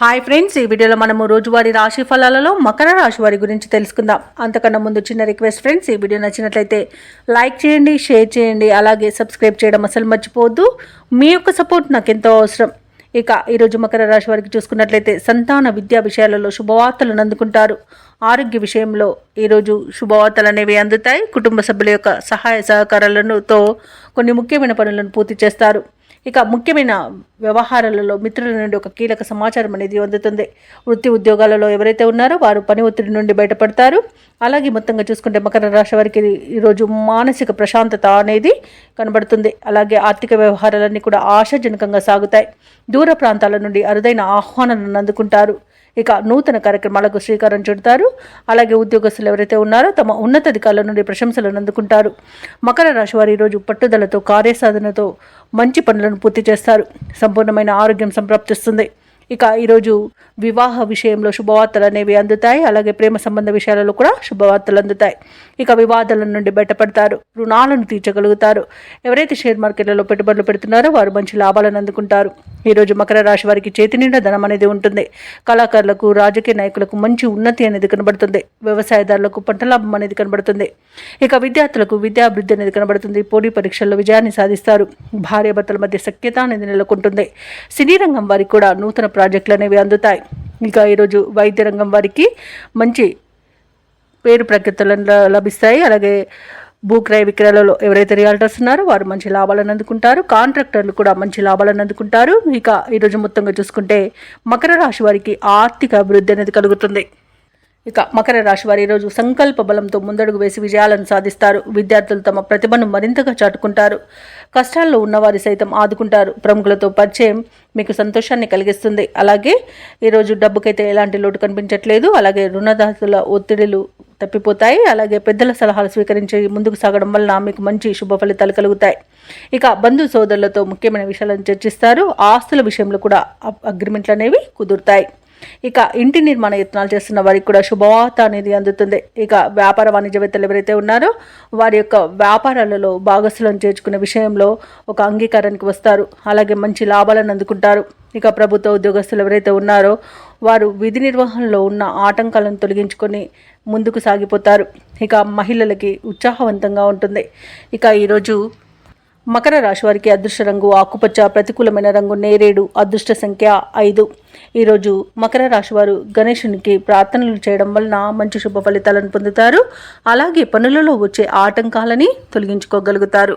Hi friends, ఈ వీడియోలో మనము రోజువారీ రాశి ఫలాలలో మకర రాశి వారి గురించి తెలుసుకుందాం. అంతకన్నా ముందు చిన్న రిక్వెస్ట్ ఫ్రెండ్స్, ఈ వీడియో నచ్చినట్లయితే లైక్ చేయండి, షేర్ చేయండి, అలాగే సబ్స్క్రైబ్ చేయడం అసలు మర్చిపోవద్దు. మీ యొక్క సపోర్ట్ నాకు ఎంతో అవసరం. ఇక ఈరోజు మకర రాశి వారికి చూసుకున్నట్లయితే సంతాన విద్యా విషయాలలో శుభవార్తలను అందుకుంటారు. ఆరోగ్య విషయంలో ఈరోజు శుభవార్తలు అనేవి అందుతాయి. కుటుంబ సభ్యుల యొక్క సహాయ సహకారాలతో కొన్ని ముఖ్యమైన పనులను పూర్తి చేస్తారు. ఇక ముఖ్యమైన వ్యవహారాలలో మిత్రుల నుండి ఒక కీలక సమాచారం అనేది అందుతుంది. వృత్తి ఉద్యోగాలలో ఎవరైతే ఉన్నారో వారు పని ఒత్తిడి నుండి బయటపడతారు. అలాగే మొత్తంగా చూసుకుంటే మకర రాశి వారికి ఈరోజు మానసిక ప్రశాంతత అనేది కనబడుతుంది. అలాగే ఆర్థిక వ్యవహారాలన్నీ కూడా ఆశాజనకంగా సాగుతాయి. దూర ప్రాంతాల నుండి అరుదైన ఆహ్వానాలను అందుకుంటారు. ఇక నూతన కార్యక్రమాలకు శ్రీకారం చుడతారు. అలాగే ఉద్యోగస్తులు ఎవరైతే ఉన్నారో తమ ఉన్నతాధికారుల నుండి ప్రశంసలను అందుకుంటారు. మకర రాశి వారు ఈరోజు పట్టుదలతో కార్యసాధనతో మంచి పనులను పూర్తి చేస్తారు. సంపూర్ణమైన ఆరోగ్యం సంప్రాప్తిస్తుంది. ఇక ఈరోజు వివాహ విషయంలో శుభవార్తలు అనేవి అందుతాయి. అలాగే ప్రేమ సంబంధ విషయాలలో కూడా శుభవార్తలు అందుతాయి. ఇక వివాదాల నుండి బయటపడతారు. రుణాలను తీర్చగలుగుతారు. ఎవరైతే షేర్ మార్కెట్లలో పెట్టుబడులు పెడుతున్నారో వారు మంచి లాభాలను అందుకుంటారు. ఈరోజు మకర రాశి వారికి చేతి నిండా ధనం అనేది ఉంటుంది. కళాకారులకు, రాజకీయ నాయకులకు మంచి ఉన్నతి అనేది కనబడుతుంది. వ్యవసాయదారులకు పంట లాభం అనేది కనబడుతుంది. ఇక విద్యార్థులకు విద్యాభివృద్ధి అనేది కనబడుతుంది. పోటీ పరీక్షల్లో విజయాన్ని సాధిస్తారు. భార్యాభర్తల మధ్య సఖ్యత అనేది నెలకొంటుంది. సినీ రంగం వారికి కూడా నూతన ప్రాజెక్టులు అనేవి అందుతాయి. ఇక ఈరోజు వైద్య రంగం వారికి మంచి పేరు ప్రఖ్యాతులను లభిస్తాయి. అలాగే భూక్రయ విక్రయాలలో ఎవరైతే రియాల్టర్స్ ఉన్నారో వారు మంచి లాభాలను అందుకుంటారు. కాంట్రాక్టర్లు కూడా మంచి లాభాలను అందుకుంటారు. ఇక ఈరోజు మొత్తంగా చూసుకుంటే మకర రాశి వారికి ఆర్థిక అభివృద్ధి అనేది కలుగుతుంది. ఇక మకర రాశి వారి ఈరోజు సంకల్ప బలంతో ముందడుగు వేసి విజయాలను సాధిస్తారు. విద్యార్థులు తమ ప్రతిభను మరింతగా చాటుకుంటారు. కష్టాల్లో ఉన్నవారి సైతం ఆదుకుంటారు. ప్రముఖులతో పరిచయం మీకు సంతోషాన్ని కలిగిస్తుంది. అలాగే ఈరోజు డబ్బుకైతే ఎలాంటి లోటు కనిపించట్లేదు. అలాగే రుణదాతల ఒత్తిడిలు తప్పిపోతాయి. అలాగే పెద్దల సలహాలు స్వీకరించి ముందుకు సాగడం వలన మీకు మంచి శుభ ఫలితాలు కలుగుతాయి. ఇక బంధు సోదరులతో ముఖ్యమైన విషయాలను చర్చిస్తారు. ఆస్తుల విషయంలో కూడా అగ్రిమెంట్లు అనేవి కుదురుతాయి. ఇక ఇంటి నిర్మాణ యత్నాలు చేస్తున్న వారికి కూడా శుభవార్త అనేది అందుతుంది. ఇక వ్యాపార వాణిజ్యవేత్తలు ఎవరైతే ఉన్నారో వారి యొక్క వ్యాపారాలలో భాగస్వాలను చేర్చుకునే విషయంలో ఒక అంగీకారానికి వస్తారు. అలాగే మంచి లాభాలను అందుకుంటారు. ఇక ప్రభుత్వ ఉద్యోగస్తులు ఎవరైతే ఉన్నారో వారు విధి నిర్వహణలో ఉన్న ఆటంకాలను తొలగించుకొని ముందుకు సాగిపోతారు. ఇక మహిళలకి ఉత్సాహవంతంగా ఉంటుంది. ఇక ఈరోజు మకర రాశి వారికి అదృష్ట రంగు ఆకుపచ్చ, ప్రతికూలమైన రంగు నేరేడు, అదృష్ట సంఖ్య 5. ఈరోజు మకర రాశి వారు గణేశునికి ప్రార్థనలు చేయడం వలన మంచి శుభ ఫలితాలను పొందుతారు. అలాగే పనులలో వచ్చే ఆటంకాలని తొలగించుకోగలుగుతారు.